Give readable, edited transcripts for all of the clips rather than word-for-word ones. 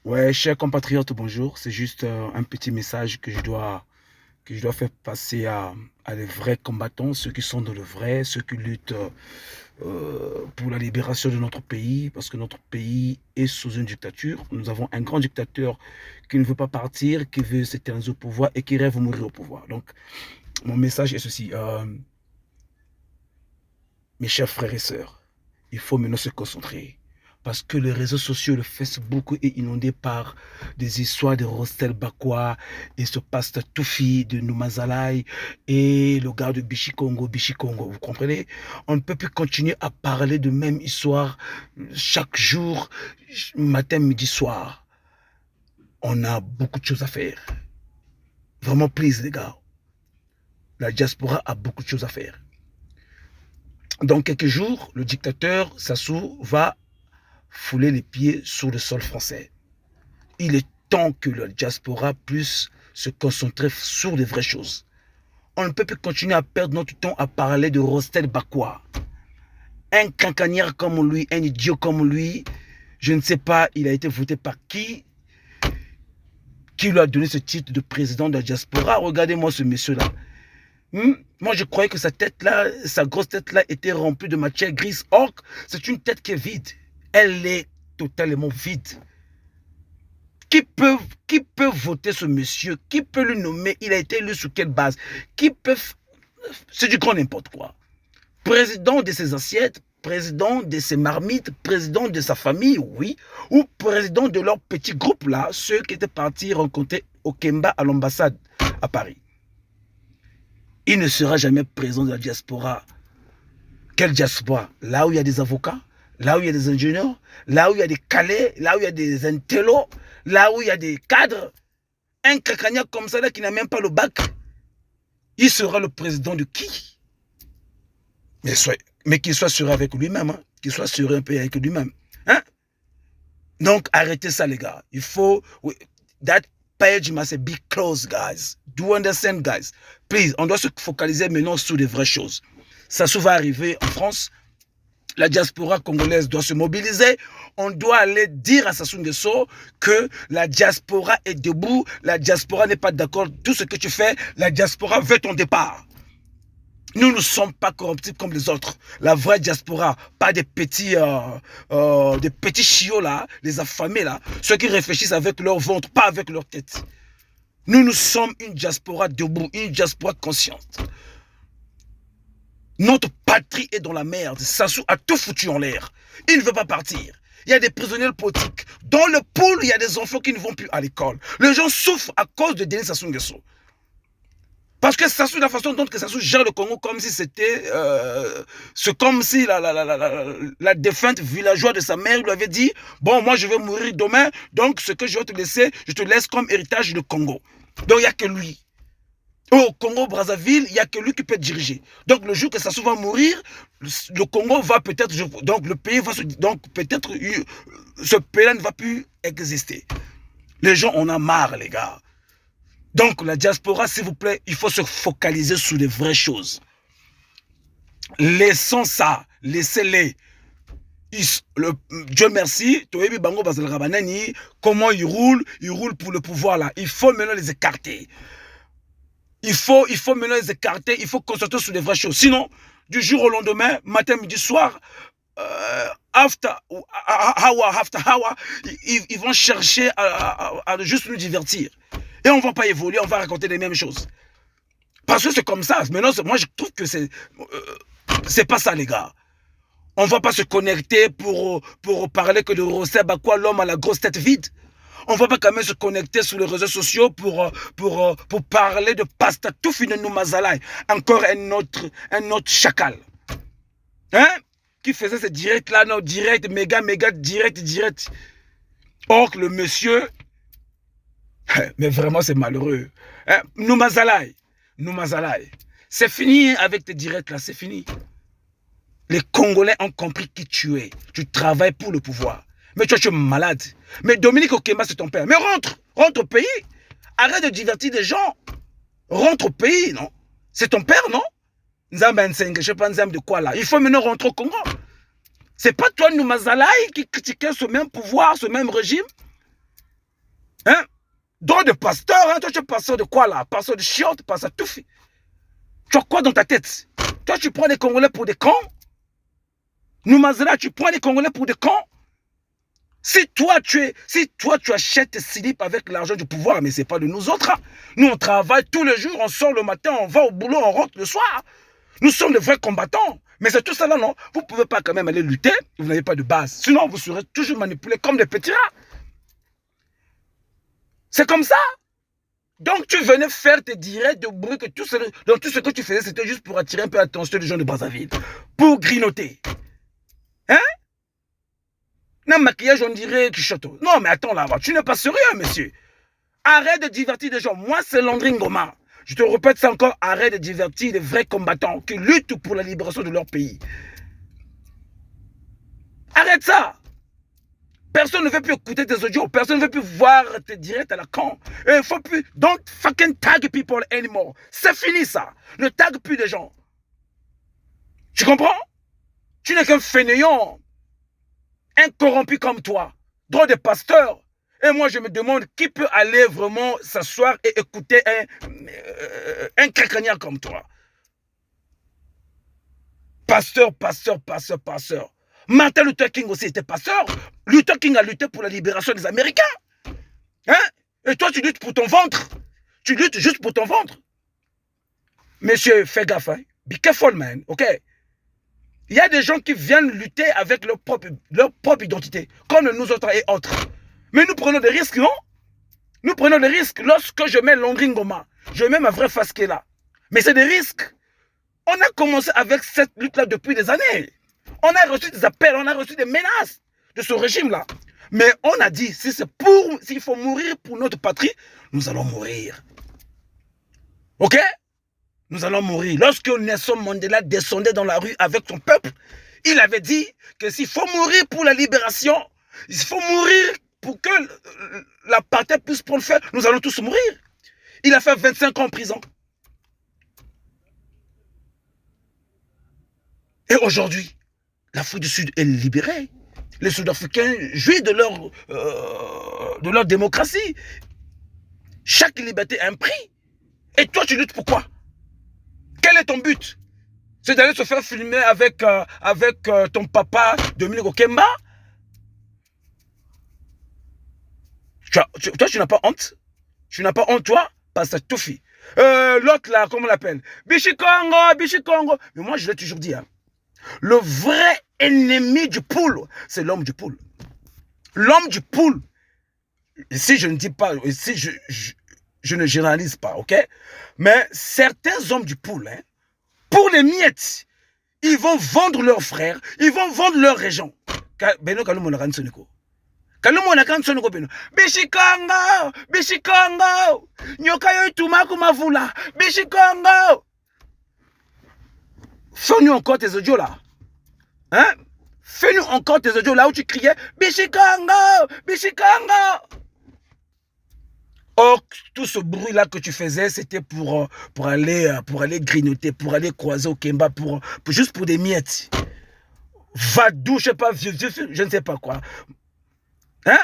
Ouais, chers compatriotes, bonjour. C'est juste un petit message que je dois faire passer à les vrais combattants, ceux qui sont dans le vrai, ceux qui luttent pour la libération de notre pays, parce que notre pays est sous une dictature. Nous avons un grand dictateur qui ne veut pas partir, qui veut s'éterniser au pouvoir et qui rêve de mourir au pouvoir. Donc, mon message est ceci. Mes chers frères et sœurs, il faut maintenant se concentrer. Parce que les réseaux sociaux, le Facebook est inondé par des histoires de Rostel Bakwa et ce pasteur Toufi de Noumazalaï et le gars de Bichikongo, Bichikongo. Vous comprenez? On ne peut plus continuer à parler de même histoire chaque jour, matin, midi, soir. On a beaucoup de choses à faire. Vraiment, please, les gars. La diaspora a beaucoup de choses à faire. Dans quelques jours, le dictateur Sassou va fouler les pieds sur le sol français. Il est temps que la diaspora puisse se concentrer sur les vraies choses. On ne peut plus continuer à perdre notre temps à parler de Rostel Bakwa. Un cancanière comme lui, un idiot comme lui, je ne sais pas, il a été voté par qui lui a donné ce titre de président de la diaspora. Regardez-moi ce monsieur-là. Moi, je croyais que sa tête-là, sa grosse tête-là était remplie de matière grise. Or, c'est une tête qui est vide. Elle est totalement vide. Qui peut voter ce monsieur? Qui peut le nommer? Il a été élu sur quelle base? Qui peut... C'est du grand n'importe quoi. Président de ses assiettes, président de ses marmites, président de sa famille, oui, ou président de leur petit groupe là, ceux qui étaient partis rencontrer Okemba à l'ambassade à Paris. Il ne sera jamais président de la diaspora. Quelle diaspora? Là où il y a des avocats, là où il y a des ingénieurs, là où il y a des calais, là où il y a des intellos, là où il y a des cadres. Un cacagnac comme ça là qui n'a même pas le bac, il sera le président de qui? Mais qu'il soit sûr avec lui-même, hein? Qu'il soit sûr un peu avec lui-même. Hein? Donc arrêtez ça les gars. Il faut... That page must be closed, guys. Do you understand, guys? Please, on doit se focaliser maintenant sur les vraies choses. Ça va arriver en France. La diaspora congolaise doit se mobiliser. On doit aller dire à Sassou Nguesso que la diaspora est debout. La diaspora n'est pas d'accord. Tout ce que tu fais, la diaspora veut ton départ. Nous ne sommes pas corruptibles comme les autres. La vraie diaspora, pas des petits chiots là, les affamés là, ceux qui réfléchissent avec leur ventre, pas avec leur tête. Nous sommes une diaspora debout, une diaspora consciente. Notre patrie est dans la merde. Sassou a tout foutu en l'air. Il ne veut pas partir. Il y a des prisonniers politiques. Dans le pool, il y a des enfants qui ne vont plus à l'école. Les gens souffrent à cause de Denis Sassou Nguesso. Parce que Sassou, la façon dont Sassou gère le Congo, comme si c'était... c'est comme si la défunte villageoise de sa mère lui avait dit « Bon, moi, je vais mourir demain, donc ce que je vais te laisser, je te laisse comme héritage le Congo. » Donc, il n'y a que lui. Au Congo-Brazzaville, il n'y a que lui qui peut diriger. Donc, le jour que Sassou va mourir, le Congo va peut-être... Donc, le pays va se... Donc, peut-être ce pays-là ne va plus exister. Les gens en ont marre, les gars. Donc, la diaspora, s'il vous plaît, il faut se focaliser sur les vraies choses. Laissons ça. Laissez-les. Dieu merci, comment ils roulent pour le pouvoir là. Il faut maintenant les écarter. Il faut maintenant les écarter, il faut concentrer sur les vraies choses. Sinon, du jour au lendemain, matin, midi, soir, after hour, ils vont chercher à juste nous divertir. Et on ne va pas évoluer, on va raconter les mêmes choses. Parce que c'est comme ça. Maintenant, moi, je trouve que c'est pas ça, les gars. On ne va pas se connecter pour parler que de Rostel Bakwa, l'homme à la grosse tête vide. On ne va pas quand même se connecter sur les réseaux sociaux pour parler de Pasta Toufi de Noumazalaï. Encore un autre chacal. Hein? Qui faisait ce direct là, non, direct, méga, direct. Or, le monsieur, mais vraiment c'est malheureux. Hein? Noumazalaï. C'est fini avec tes directs là, c'est fini. Les Congolais ont compris qui tu es. Tu travailles pour le pouvoir. Mais toi, tu es malade. Mais Dominique Okemba, c'est ton père. Mais rentre au pays. Arrête de divertir des gens. Rentre au pays, non? C'est ton père, non? Nzamba Nsenge, je ne sais pas Nzamba de quoi là. Il faut maintenant rentrer au Congo. C'est pas toi, Noumazalaï, qui critiquait ce même pouvoir, ce même régime. Hein? Droit de pasteur, hein? Toi, tu es pasteur de quoi là? Pasteur de chiotte, pasteur de tout fait. Tu as quoi dans ta tête? Toi, tu prends les Congolais pour des cons? Nous, Mazela, tu prends les Congolais pour des cons? Si toi, tu achètes tes slips avec l'argent du pouvoir, mais ce n'est pas de nous autres. Hein. Nous, on travaille tous les jours, on sort le matin, on va au boulot, on rentre le soir. Nous sommes de vrais combattants. Mais c'est tout ça là, non? Vous ne pouvez pas quand même aller lutter, vous n'avez pas de base. Sinon, vous serez toujours manipulés comme des petits rats. C'est comme ça. Donc, tu venais faire tes directs de bruit, que tout ce que tu faisais, c'était juste pour attirer un peu l'attention des gens de Brazzaville. Pour grignoter. Hein? Un maquillage, on dirait Kishoto. Non, mais attends là, tu n'es pas sérieux, monsieur. Arrête de divertir des gens. Moi, c'est Landry Ngoma. Je te répète ça encore, arrête de divertir des vrais combattants qui luttent pour la libération de leur pays. Arrête ça. Personne ne veut plus écouter tes audios. Personne ne veut plus voir tes directs à la con. Il faut plus... Don't fucking tag people anymore. C'est fini ça. Ne tag plus des gens. Tu comprends? Tu n'es qu'un fainéant. Un corrompu comme toi. Droit de pasteur. Et moi, je me demande qui peut aller vraiment s'asseoir et écouter un cracagnard comme toi. Pasteur. Martin Luther King aussi était pasteur. Luther King a lutté pour la libération des Américains. Hein? Et toi, tu luttes pour ton ventre. Tu luttes juste pour ton ventre. Monsieur, fais gaffe. Hein? Be careful, man. OK? Il y a des gens qui viennent lutter avec leur propre identité, comme nous autres et autres. Mais nous prenons des risques, non? Nous prenons des risques. Lorsque je mets Landry Ngoma, je mets ma vraie face qui est là. Mais c'est des risques. On a commencé avec cette lutte-là depuis des années. On a reçu des appels, on a reçu des menaces de ce régime-là. Mais on a dit, s'il faut mourir pour notre patrie, nous allons mourir. OK? Nous allons mourir. Lorsque Nelson Mandela descendait dans la rue avec son peuple, il avait dit que s'il faut mourir pour la libération, il faut mourir pour que l'apartheid puisse prendre fin, nous allons tous mourir. Il a fait 25 ans en prison. Et aujourd'hui, l'Afrique du Sud est libérée. Les Sud-Africains jouissent de leur démocratie. Chaque liberté a un prix. Et toi, tu luttes pour quoi? Quel est ton but? C'est d'aller se faire filmer avec ton papa, Dominique Okemba? Toi, tu n'as pas honte? Tu n'as pas honte, toi? Parce que tout fait. L'autre là, comment on l'appelle? Bichikongo. Mais moi, je l'ai toujours dit. Hein. Le vrai ennemi du poule, c'est l'homme du poule. L'homme du poule. Ici, je ne dis pas, ici, je ne généralise pas, ok? Mais certains hommes du poule, hein, pour les miettes, ils vont vendre leurs frères, ils vont vendre leur région. Beno Kalumo na kansoniko. Kalumo na kansoniko beno. Bishikongo. Nyoka yo itumaku mavula. Bishikongo. Fais-nous encore tes audios là. Hein? Fais-nous encore tes audios là où tu criais Bishikongo. Or, tout ce bruit-là que tu faisais, c'était pour aller grignoter, pour aller croiser au Kemba, juste pour des miettes. Vadou, je sais pas, je ne sais pas quoi. Hein?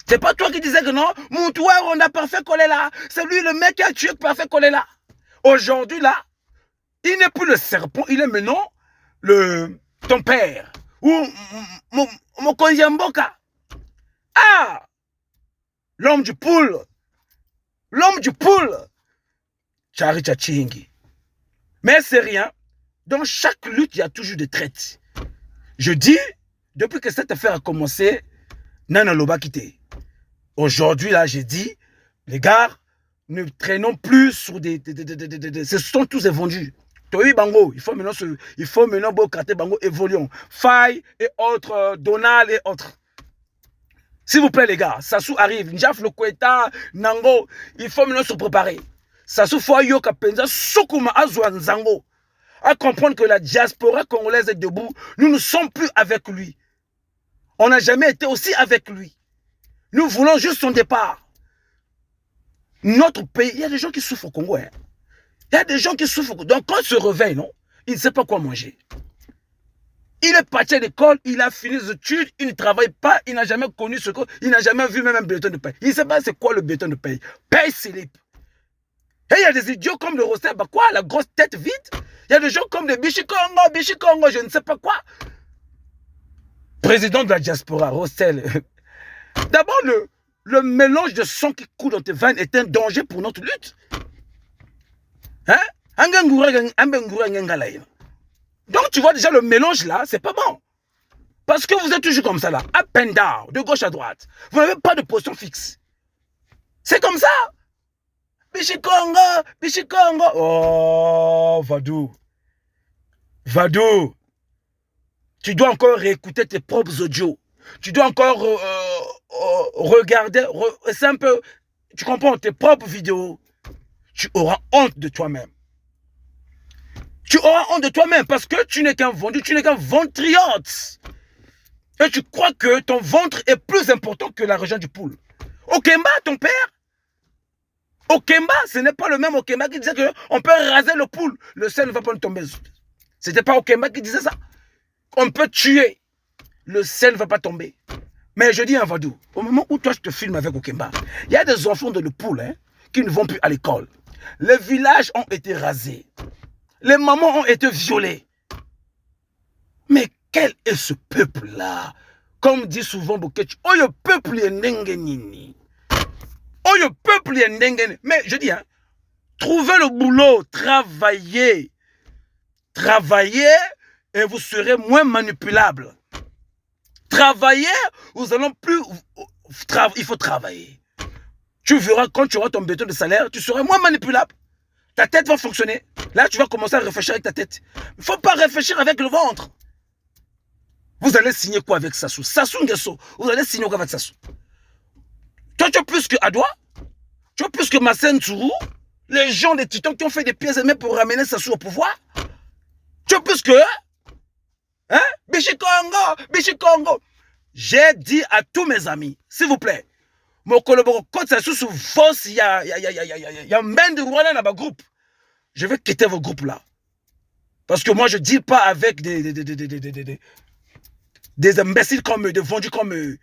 C'est pas toi qui disais que non, Moutouer, on a parfait collé là. C'est lui le mec qui a tué parfait collé là. Aujourd'hui, là, il n'est plus le serpent, il est maintenant ton père. Ou mon Konjamboka. Ah! L'homme du poule. Chari Tchatchingi. Mais c'est rien. Dans chaque lutte, il y a toujours des traites. Je dis, depuis que cette affaire a commencé, Nana Loba quitté. Aujourd'hui, là, j'ai dit, les gars, ne traînons plus sur ce sont tous des vendus. Toi, Bango, il faut maintenant Bokate Bango évoluons. Faye et autres, Donald et autres. S'il vous plaît, les gars, Sassou arrive. Njaf Lokweta, Nango, il faut maintenant se préparer. Sassou Foyo Kapenza, Sokuma Azwa Nzango. À comprendre que la diaspora congolaise est debout. Nous ne sommes plus avec lui. On n'a jamais été aussi avec lui. Nous voulons juste son départ. Notre pays, il y a des gens qui souffrent au Congo. Hein. Il y a des gens qui souffrent. Donc quand il se réveille, non, il ne sait pas quoi manger. Il est parti à l'école, il a fini les études, il ne travaille pas, il n'a jamais connu ce que, il n'a jamais vu même un bulletin de paye. Il ne sait pas c'est quoi le bulletin de paye. Paye slip. Et il y a des idiots comme le Roster, bah quoi, la grosse tête vide. Il y a des gens comme le Bichikongo, je ne sais pas quoi. Président de la diaspora, Roster. D'abord, le mélange de sang qui coule dans tes veines est un danger pour notre lutte. Hein? Donc, tu vois déjà le mélange là, c'est pas bon. Parce que vous êtes toujours comme ça là, up and down, de gauche à droite. Vous n'avez pas de position fixe. C'est comme ça. Bichikongo. Oh, Vadou. Vadou. Tu dois encore réécouter tes propres audios. Tu dois encore regarder, c'est un peu, tu comprends, tes propres vidéos. Tu auras honte de toi-même. Tu auras honte de toi-même parce que tu n'es qu'un vendu, tu n'es qu'un ventriote. Et tu crois que ton ventre est plus important que la région du poule. Okemba, ton père, Okemba, ce n'est pas le même Okemba qui disait qu'on peut raser le poule. Le sel ne va pas nous tomber. C'était pas Okemba qui disait ça. On peut tuer. Le sel ne va pas tomber. Mais je dis un Vadou, au moment où toi je te filme avec Okemba, il y a des enfants de le poule hein, qui ne vont plus à l'école. Les villages ont été rasés. Les mamans ont été violées. Mais quel est ce peuple-là? Comme dit souvent Bokechi, oh le peuple est nengenini. Oh le peuple est nengenini. Mais je dis, hein, trouvez le boulot, travaillez. Travaillez et vous serez moins manipulable. Travaillez, vous allons plus... Il faut travailler. Tu verras quand tu auras ton béton de salaire, tu seras moins manipulable. Ta tête va fonctionner. Là, tu vas commencer à réfléchir avec ta tête. Il ne faut pas réfléchir avec le ventre. Vous allez signer quoi avec Sassou? Sassou Nguesso. Vous allez signer quoi avec Sassou? Toi, tu as plus que Adwa. Tu as plus que Massen Tourou. Les gens des titans qui ont fait des pièces et mains pour ramener Sassou au pouvoir. Tu as plus que... Hein? Bichikongo. J'ai dit à tous mes amis, s'il vous plaît, mon collaborateur, quand ça sous force, il y a un man de Rwanda dans ma groupe. Je vais quitter vos groupes là. Parce que moi, je ne deal pas avec des imbéciles comme eux, des vendus comme eux.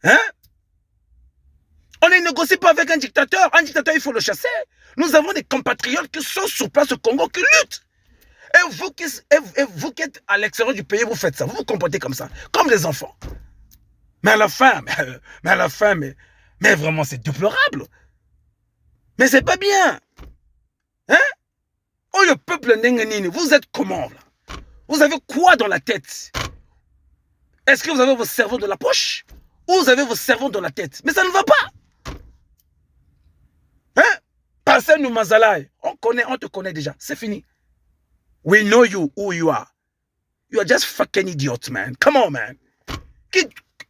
Hein? On ne négocie pas avec un dictateur. Un dictateur, il faut le chasser. Nous avons des compatriotes qui sont sur place au Congo, qui luttent. Et vous qui êtes à l'extérieur du pays, vous faites ça. Vous vous comportez comme ça, comme des enfants. Mais à la fin, mais vraiment, c'est déplorable. Mais c'est pas bien. Hein? Oh, le peuple Nengenini, vous êtes comment là? Vous avez quoi dans la tête? Est-ce que vous avez vos cerveaux dans la poche? Ou vous avez vos cerveaux dans la tête? Mais ça ne va pas. Hein? Passez-nous Mazalaï. On te connaît déjà. C'est fini. We know you, who you are. You are just fucking idiot, man. Come on, man.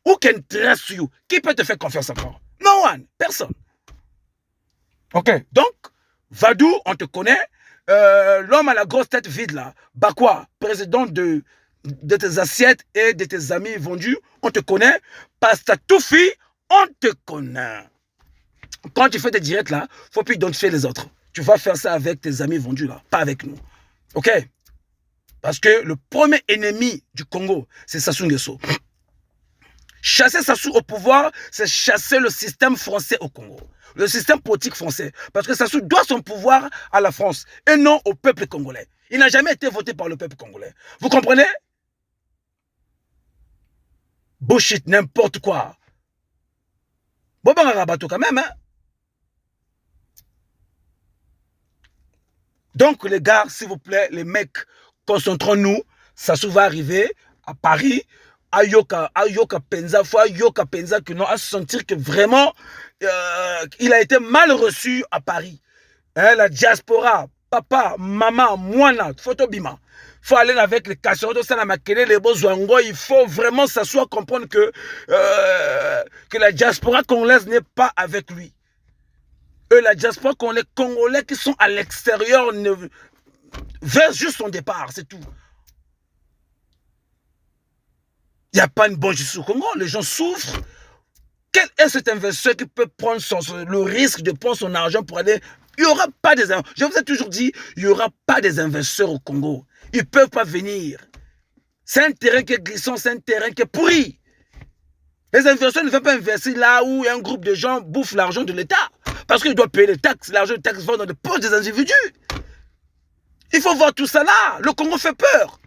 Who can trust you? Qui peut te faire confiance encore? No one. Personne. Ok. Donc, Vadou, on te connaît. L'homme à la grosse tête vide, là. Bakwa, président de tes assiettes et de tes amis vendus, on te connaît. Pasta Toufi, on te connaît. Quand tu fais des directs, là, il ne faut plus identifier les autres. Tu vas faire ça avec tes amis vendus, là. Pas avec nous. Ok? Parce que le premier ennemi du Congo, c'est Sassou Nguesso. Chasser Sassou au pouvoir, c'est chasser le système français au Congo. Le système politique français. Parce que Sassou doit son pouvoir à la France et non au peuple congolais. Il n'a jamais été voté par le peuple congolais. Vous comprenez? Bullshit, n'importe quoi. Bon, ben, rabato quand même, hein? Donc, les gars, s'il vous plaît, les mecs, concentrons-nous. Sassou va arriver à Paris, à Yoka Penza, Yoka Penza, que non, à se sentir que vraiment, il a été mal reçu à Paris. Hein, la diaspora, papa, maman, moana, photobima. Il faut aller avec les casseroles, les bozouango. Il faut vraiment s'asseoir, comprendre que la diaspora congolaise n'est pas avec lui. Eux, la diaspora congolais qui sont à l'extérieur veulent juste son départ, c'est tout. Il n'y a pas une bonne justice au Congo, les gens souffrent. Quel est cet investisseur qui peut prendre le risque de prendre son argent pour aller... Il n'y aura pas des... Je vous ai toujours dit, il n'y aura pas des investisseurs au Congo. Ils ne peuvent pas venir. C'est un terrain qui est glissant, c'est un terrain qui est pourri. Les investisseurs ne veulent pas investir là où un groupe de gens bouffe l'argent de l'État. Parce qu'ils doivent payer les taxes. L'argent des taxes va dans les poches des individus. Il faut voir tout ça là. Le Congo fait peur.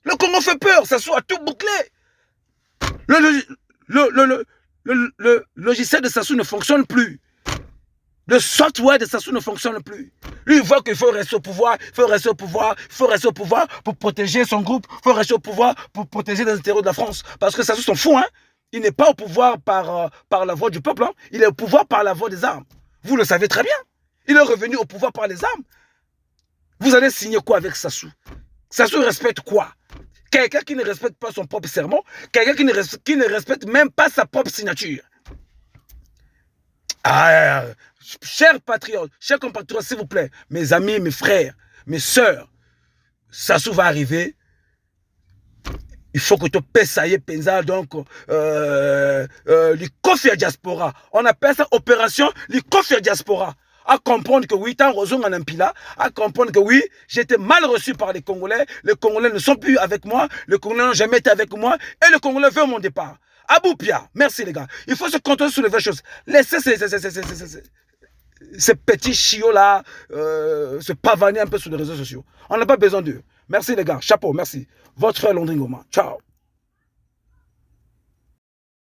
Le Congo fait peur. Ça soit tout bouclé. Le logiciel de Sassou ne fonctionne plus. Le software de Sassou ne fonctionne plus. Lui, il voit qu'il faut rester au pouvoir, il faut rester au pouvoir, il faut rester au pouvoir pour protéger son groupe, il faut rester au pouvoir pour protéger les intérêts de la France. Parce que Sassou s'en fout, hein. Il n'est pas au pouvoir par la voix du peuple, hein. Il est au pouvoir par la voix des armes. Vous le savez très bien. Il est revenu au pouvoir par les armes. Vous allez signer quoi avec Sassou? Sassou respecte quoi? Quelqu'un qui ne respecte pas son propre serment, quelqu'un qui ne respecte même pas sa propre signature. Ah, chers patriotes, chers compatriotes, s'il vous plaît, mes amis, mes frères, mes sœurs, Sassou va arriver. Il faut que tu pèses ça y est, pensa donc l'Ikofia diaspora. On appelle ça opération l'Ikofia diaspora. À comprendre que oui, tant raison en impila, à comprendre que oui, j'étais mal reçu par les Congolais ne sont plus avec moi, les Congolais n'ont jamais été avec moi, et les Congolais veulent mon départ. Aboupia, merci les gars. Il faut se contrôler sur les vraies choses. Laissez ces petits chiots-là se pavaner un peu sur les réseaux sociaux. On n'a pas besoin d'eux. Merci les gars, chapeau, merci. Votre frère Londrin Goma. Ciao.